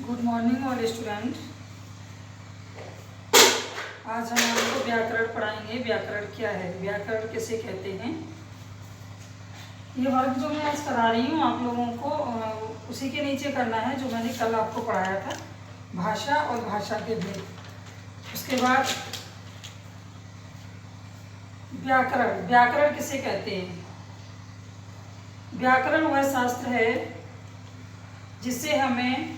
Good morning all student. आज हम आपको व्याकरण पढ़ाएंगे। व्याकरण क्या है, व्याकरण किसे कहते हैं। ये वर्क जो मैं आज करा रही हूँ आप लोगों को उसी के नीचे करना है जो मैंने कल आपको पढ़ाया था, भाषा और भाषा के भेद। उसके बाद व्याकरण। व्याकरण किसे कहते हैं। व्याकरण वह शास्त्र है जिससे हमें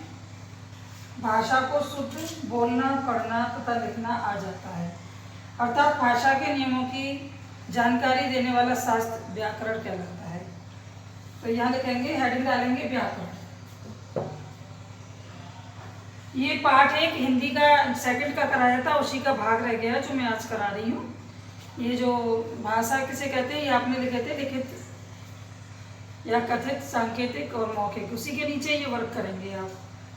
भाषा को शुद्ध बोलना, पढ़ना तथा लिखना आ जाता है, अर्थात भाषा के नियमों की जानकारी देने वाला शास्त्र व्याकरण कहलाता है। तो यहाँ लिखेंगे, हेडिंग डालेंगे व्याकरण। ये पाठ एक हिंदी का सेकंड का कराया था, उसी का भाग रह गया जो मैं आज करा रही हूँ। ये जो भाषा किसे कहते हैं, ये आपने लिखे थे लिखित या कथित, सांकेतिक और मौखिक। उसी के नीचे ये वर्क करेंगे आप।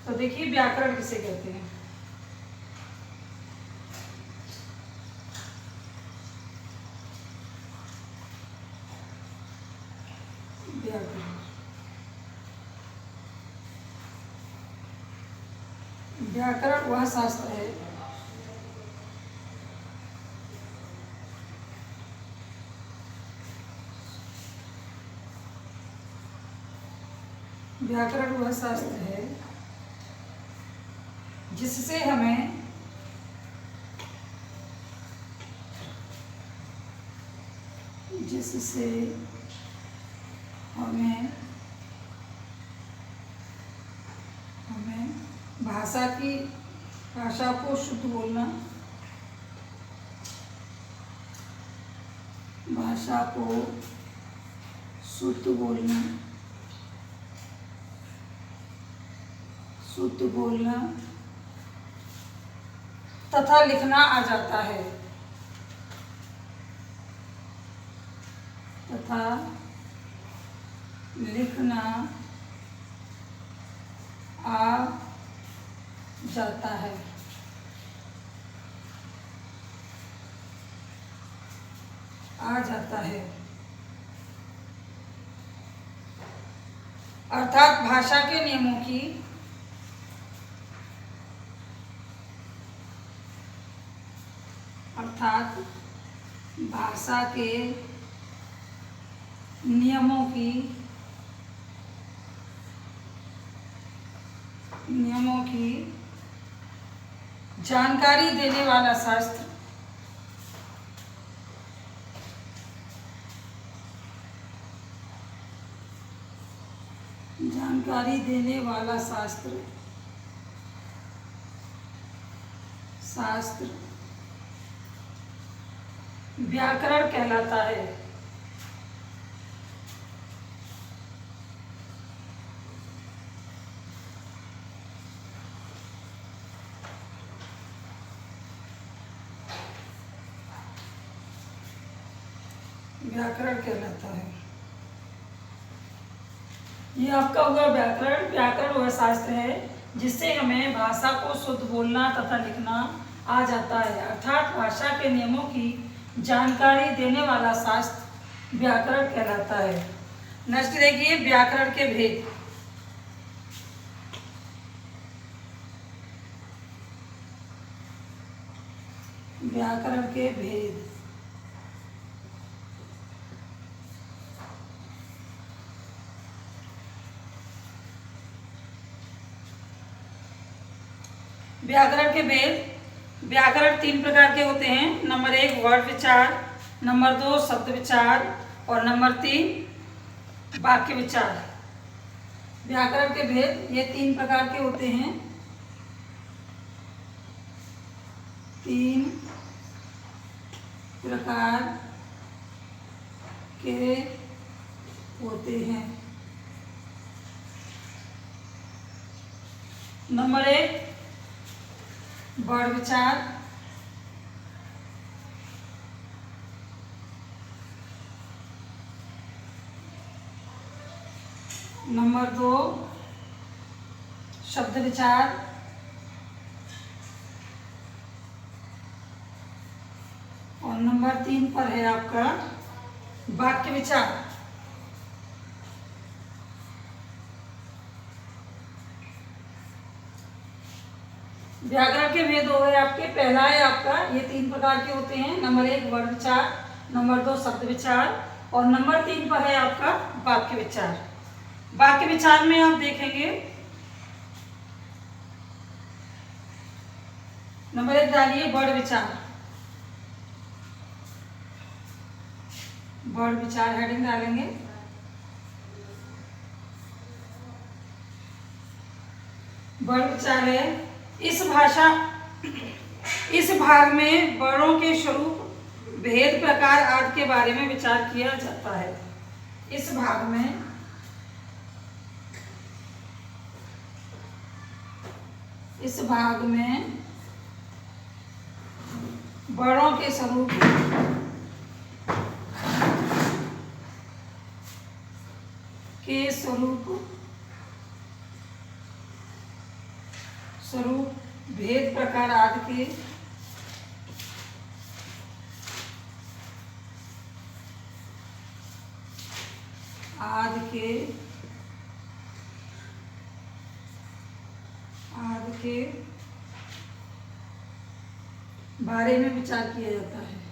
तो देखिए व्याकरण किसे कहते हैं। व्याकरण व्याकरण वह शास्त्र है व्याकरण वह शास्त्र है जिससे हमें भाषा को शुद्ध बोलना, भाषा को शुद्ध बोलना तथा लिखना आ जाता है, तथा लिखना आ जाता है। अर्थात भाषा के नियमों की नियमों की जानकारी देने वाला शास्त्र व्याकरण कहलाता है। व्याकरण कहलाता है। ये आपका हुआ व्याकरण। व्याकरण वह शास्त्र है जिससे हमें भाषा को शुद्ध बोलना तथा लिखना आ जाता है, अर्थात भाषा के नियमों की जानकारी देने वाला शास्त्र व्याकरण कहलाता है। नेक्स्ट देखिए व्याकरण के भेद। व्याकरण के भेद। व्याकरण के भेद। व्याकरण तीन प्रकार के होते हैं। नंबर 1 वर्ड विचार, नंबर 2 शब्द विचार और नंबर 3 वाक्य विचार। व्याकरण के भेद ये तीन प्रकार के होते हैं। तीन प्रकार के होते हैं। नंबर 1 वर्ड विचार, नंबर 2 शब्द विचार और नंबर 3 पर है आपका वाक्य विचार। व्याकरण के भेद हो गए आपके। पहला है आपका, ये 3 प्रकार के होते हैं। नंबर 1 वर्ण विचार, नंबर 2 शब्द विचार, और नंबर 3 पर है आपका वाक्य विचार। वाक्य विचार में आप देखेंगे, नंबर 1 डालिए वर्ण विचार। वर्ण विचार हेडिंग डालेंगे। वर्ण विचार है, इस भाग में वर्णों के स्वरूप, भेद, प्रकार आदि के बारे में विचार किया जाता है। इस भाग में वर्णों के स्वरूप भेद, प्रकार आदि के बारे में विचार किया जाता है।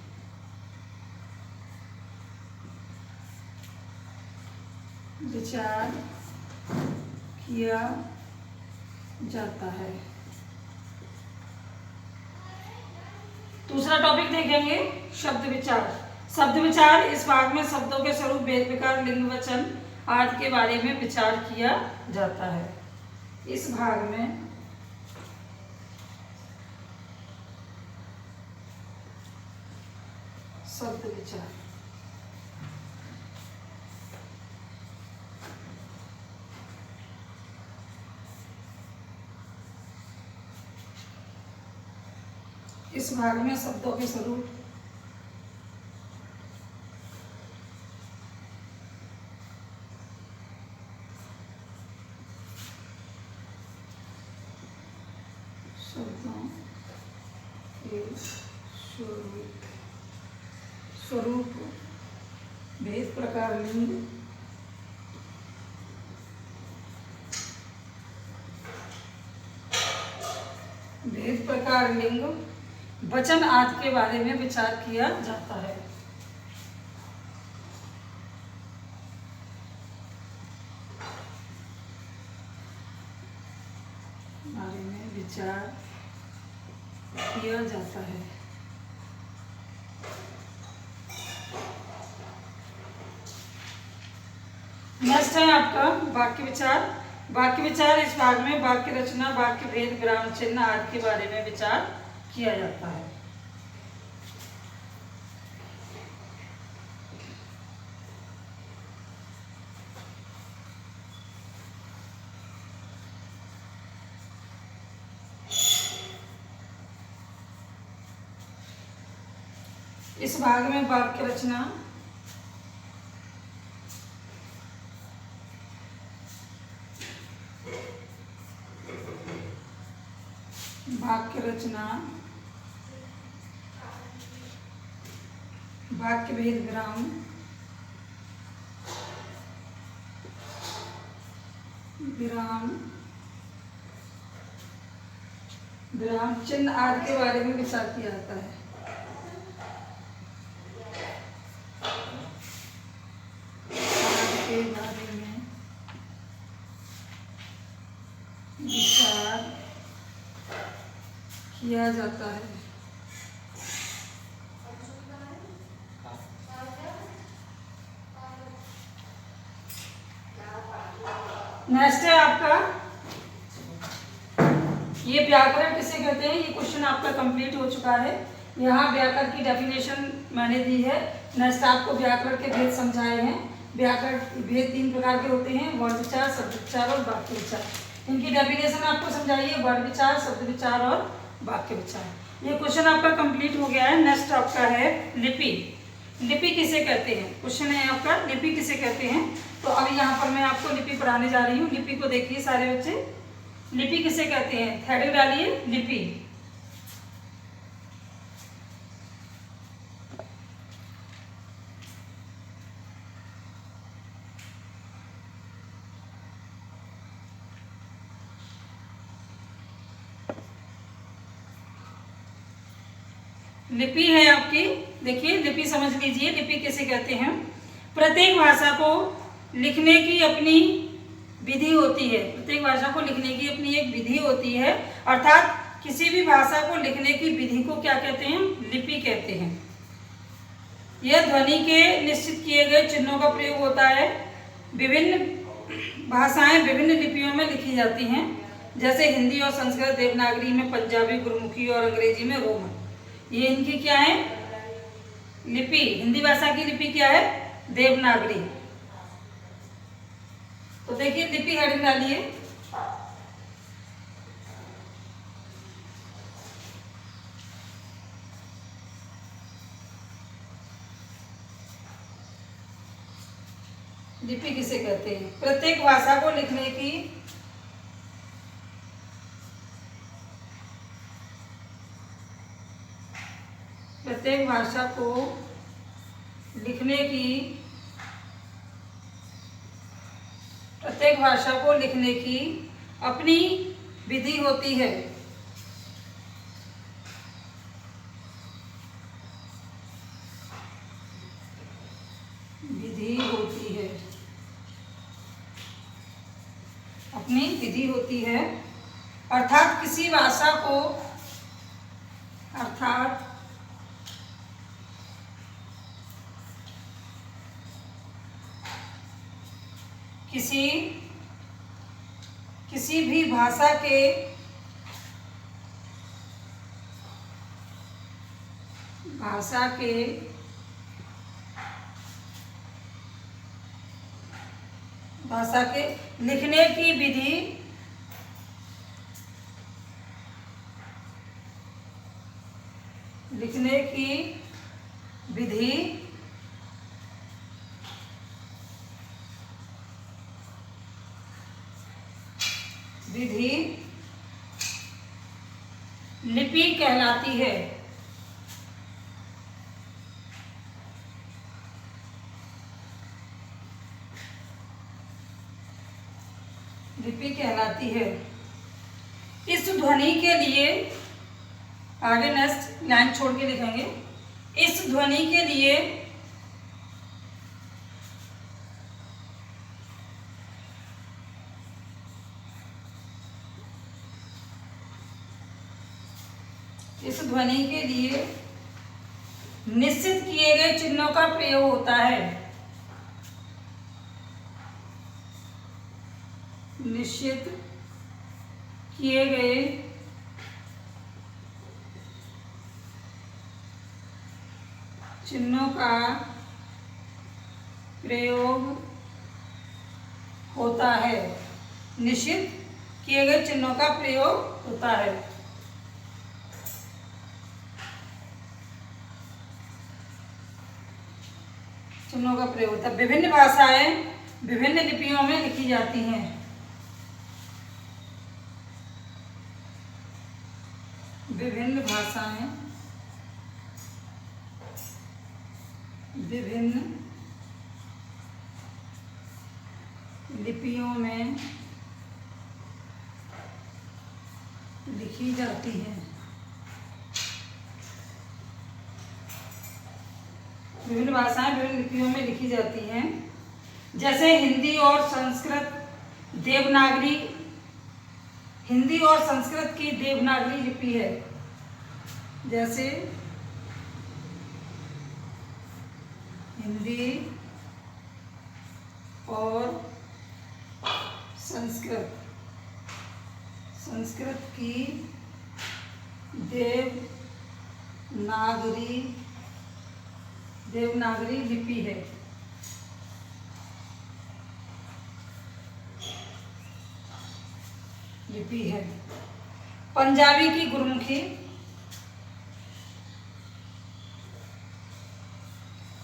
विचार किया जाता है। दूसरा टॉपिक देखेंगे शब्द विचार। शब्द विचार, इस भाग में शब्दों के स्वरूप, भेद, प्रकार, लिंग, वचन आदि के बारे में विचार किया जाता है। इस भाग में शब्द विचार, इस भाग में शब्दों के स्वरूप, शब्दों के स्वरूप, भेद, प्रकार, लिंग, वचन आदि के बारे में विचार किया जाता है। बारे में विचार किया जाता है। नेक्स्ट है आपका वाक्य विचार। वाक्य विचार, इस भाग में वाक्य रचना, वाक्य भेद, विराम चिन्ह आदि के बारे में विचार किया जाता है। इस भाग में वाक्य रचना, वाक्य भेद, विराम चिन्ह आदि के बारे में विचार किया जाता है। के बारे में विचार किया जाता है। नेक्स्ट है आपका, ये व्याकरण किसे कहते हैं। ये क्वेश्चन आपका कंप्लीट हो चुका है। यहाँ व्याकरण की डेफिनेशन मैंने दी है। नेक्स्ट आपको व्याकरण के भेद समझाए हैं। व्याकरण भेद 3 प्रकार के होते हैं, वर्ण विचार, शब्द विचार और वाक्य विचार। इनकी डेफिनेशन आपको समझाइए, वर्ण विचार, शब्द विचार और वाक्य विचार। ये क्वेश्चन आपका कंप्लीट हो गया है। नेक्स्ट आपका है लिपि। लिपि किसे कहते हैं, क्वेश्चन है आपका, लिपि किसे कहते हैं। तो अभी यहाँ पर मैं आपको लिपि पढ़ाने जा रही हूँ। लिपि को देखिए सारे बच्चे, लिपि किसे कहते हैं, हेडिंग डालिए लिपि। लिपि है आपकी, देखिए लिपि समझ लीजिए, लिपि किसे कहते हैं। प्रत्येक भाषा को लिखने की अपनी विधि होती है, प्रत्येक भाषा को लिखने की अपनी एक विधि होती है, अर्थात किसी भी भाषा को लिखने की विधि को क्या कहते हैं, लिपि कहते हैं। यह ध्वनि के निश्चित किए गए चिन्हों का प्रयोग होता है। विभिन्न भाषाएं विभिन्न लिपियों में लिखी जाती हैं, जैसे हिंदी और संस्कृत देवनागरी में, पंजाबी गुरमुखी और अंग्रेजी में रोमन। ये इनकी क्या है, लिपि। हिंदी भाषा की लिपि क्या है, देवनागरी। तो देखिए लिपि हेडिंग डालिए। लिपि किसे कहते हैं, प्रत्येक भाषा को लिखने की प्रत्येक भाषा को लिखने की प्रत्येक भाषा को लिखने की अपनी विधि होती है। विधि होती है, अपनी विधि होती है, अर्थात किसी भाषा को किसी भी भाषा के लिखने की विधि लिपि कहलाती है। लिपि कहलाती है। इस ध्वनि के लिए, आगे नेक्स्ट लाइन छोड़ के लिखेंगे, इस ध्वनि के लिए निश्चित किए गए चिन्हों का प्रयोग होता है। निश्चित किए गए चिन्हों का प्रयोग होता है। निश्चित किए गए चिन्हों का प्रयोग होता है। चिन्हों का प्रयोग होता है। विभिन्न भाषाएं विभिन्न लिपियों में लिखी जाती हैं। विभिन्न भाषाएं विभिन्न लिपियों में लिखी जाती हैं। विभिन्न भाषाएं विभिन्न लिपियों में लिखी जाती हैं, जैसे हिंदी और संस्कृत देवनागरी। हिंदी और संस्कृत की देवनागरी लिपि है, जैसे हिंदी और संस्कृत की देवनागरी लिपि है। पंजाबी की गुरमुखी।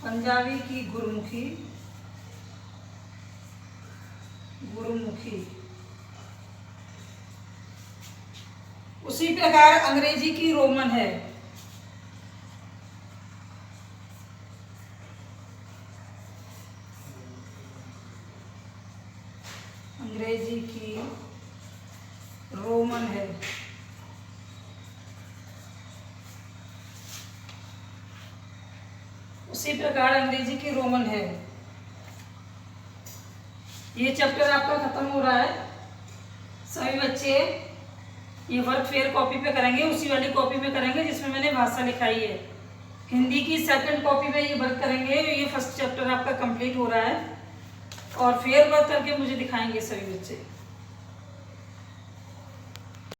पंजाबी की गुरमुखी उसी प्रकार अंग्रेजी की रोमन है। अंग्रेजी की रोमन है। उसी प्रकार अंग्रेजी की रोमन है। ये चैप्टर आपका खत्म हो रहा है। सभी बच्चे ये वर्क फेयर कॉपी पे करेंगे, उसी वाली कॉपी पे करेंगे जिसमें मैंने भाषा लिखाई है। हिंदी की सेकंड कॉपी पे ये वर्क करेंगे। ये फर्स्ट चैप्टर आपका कंप्लीट हो रहा है और फेयर वर्क करके मुझे दिखाएंगे सभी बच्चे।